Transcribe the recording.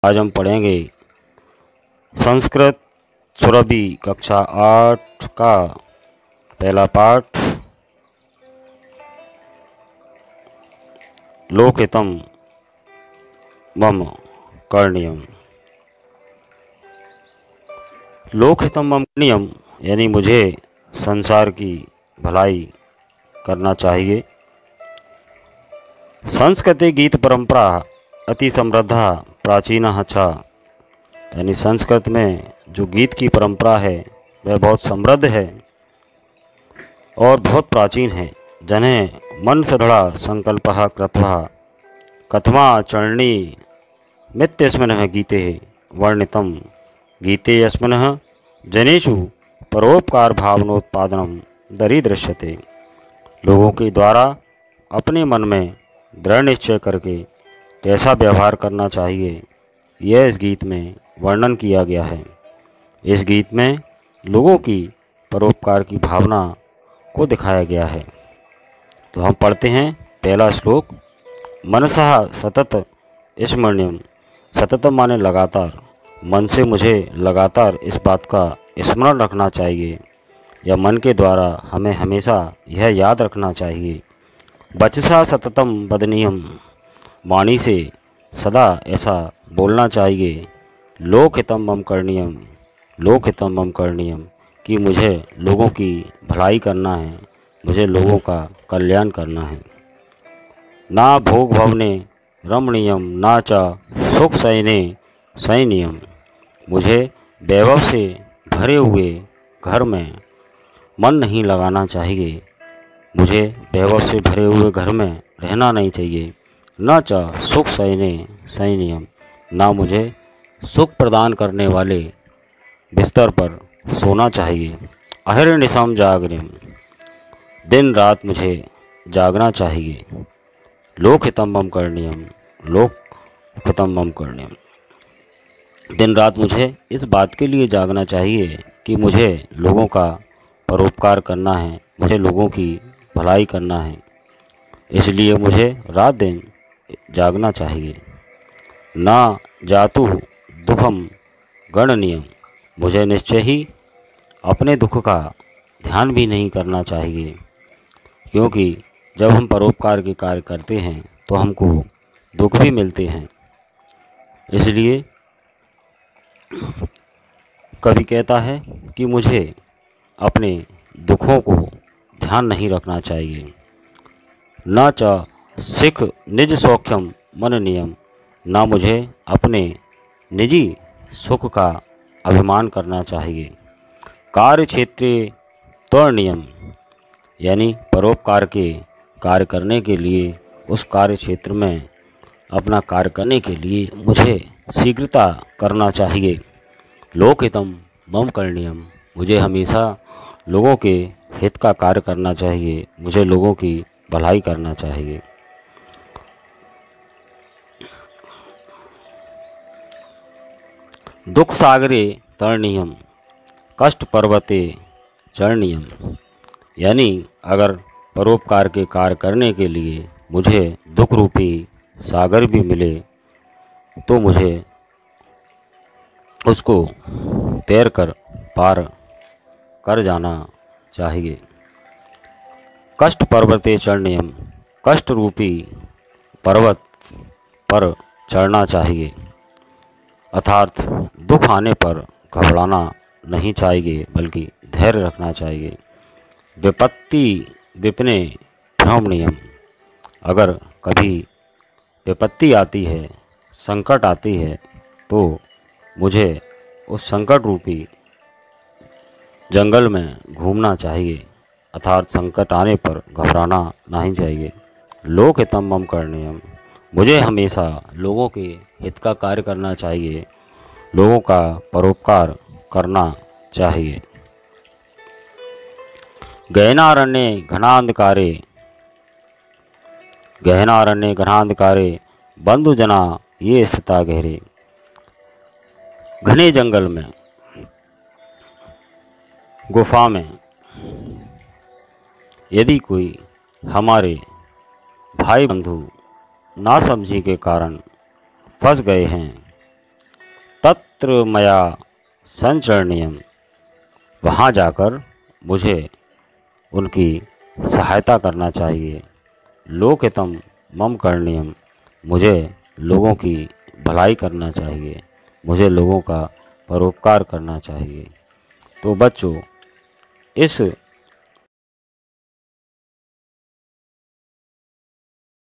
आज हम पढ़ेंगे संस्कृत सुरभि कक्षा 8 का पहला पाठ लोकहितम मम करणीयम। लोकहितम मम करणीयम यानी मुझे संसार की भलाई करना चाहिए। संस्कृति गीत परंपरा अति समृद्धा प्राचीना च यानी संस्कृत में जो गीत की परंपरा है वह बहुत समृद्ध है और बहुत प्राचीन है। जन्हें मन से दृढ़ संकल्प कृत्वा कथमाचरणी मित्यस्मिन् गीते वर्णितम गीते यस्मिन् जनेषु परोपकार भावनोत्पादनम दरीदृश्यते। लोगों के द्वारा अपने मन में दृढ़ निश्चय करके कैसा व्यवहार करना चाहिए यह इस गीत में वर्णन किया गया है। इस गीत में लोगों की परोपकार की भावना को दिखाया गया है। तो हम पढ़ते हैं पहला श्लोक। मनसः सतत स्मरणीयम। सतत माने लगातार, मन से मुझे लगातार इस बात का स्मरण रखना चाहिए या मन के द्वारा हमें हमेशा यह याद रखना चाहिए। वचसा सततम वदनीयम। वाणी से सदा ऐसा बोलना चाहिए। लोकहितम मम करणीयम। लोकहितम मम करणीयम कि मुझे लोगों की भलाई करना है, मुझे लोगों का कल्याण करना है। ना भोग भवने रमणीयम ना च सुख शयने शयनीयम। मुझे वैभव से भरे हुए घर में मन नहीं लगाना चाहिए, मुझे वैभव से भरे हुए घर में रहना नहीं चाहिए। न च सुख शयने शयनीयम। ना मुझे सुख प्रदान करने वाले बिस्तर पर सोना चाहिए। अहर्निशम जागरिम। दिन रात मुझे जागना चाहिए। लोकहितम मम करणीयम। लोकहितम मम करणीयम। दिन रात मुझे इस बात के लिए जागना चाहिए कि मुझे लोगों का परोपकार करना है, मुझे लोगों की भलाई करना है, इसलिए मुझे रात दिन जागना चाहिए। ना जातु दुखम गणनीयम। मुझे निश्चय ही अपने दुख का ध्यान भी नहीं करना चाहिए, क्योंकि जब हम परोपकार के कार्य करते हैं तो हमको दुख भी मिलते हैं। इसलिए कवि कहता है कि मुझे अपने दुखों को ध्यान नहीं रखना चाहिए। न च सिख निज सौख्यम मन नियम। ना मुझे अपने निजी सुख का अभिमान करना चाहिए। कार्य क्षेत्रे त्वरणीयम यानी परोपकार के कार्य करने के लिए उस कार्य क्षेत्र में अपना कार्य करने के लिए मुझे शीघ्रता करना चाहिए। लोकहितम मम करणीयम। मुझे हमेशा लोगों के हित का कार्य करना चाहिए, मुझे लोगों की भलाई करना चाहिए। दुख सागरे तरणीयम कष्ट पर्वते चरणीयम। यानी अगर परोपकार के कार्य करने के लिए मुझे दुख रूपी सागर भी मिले तो मुझे उसको तैर कर पार कर जाना चाहिए। कष्ट पर्वते चरणीयम। कष्ट रूपी पर्वत पर चढ़ना चाहिए, अर्थात दुख आने पर घबराना नहीं चाहिए बल्कि धैर्य रखना चाहिए। विपत्ति विपने भ्रमणीयम। अगर कभी विपत्ति आती है, संकट आती है, तो मुझे उस संकट रूपी जंगल में घूमना चाहिए, अर्थात संकट आने पर घबराना नहीं चाहिए। लोकहितम मम करणीयम। मुझे हमेशा लोगों के हित का कार्य करना चाहिए, लोगों का परोपकार करना चाहिए। गहनारण्ये घनांधकारे गहनारण्ये घनांधकारे बंधुजना ये स्थिता गहरे। घने जंगल में, गुफा में यदि कोई हमारे भाई बंधु नासमझी के कारण फंस गए हैं तत्र मया संचरणीयम, वहाँ जाकर मुझे उनकी सहायता करना चाहिए। लोकहितम मम करणीयम, मुझे लोगों की भलाई करना चाहिए, मुझे लोगों का परोपकार करना चाहिए। तो बच्चों, इस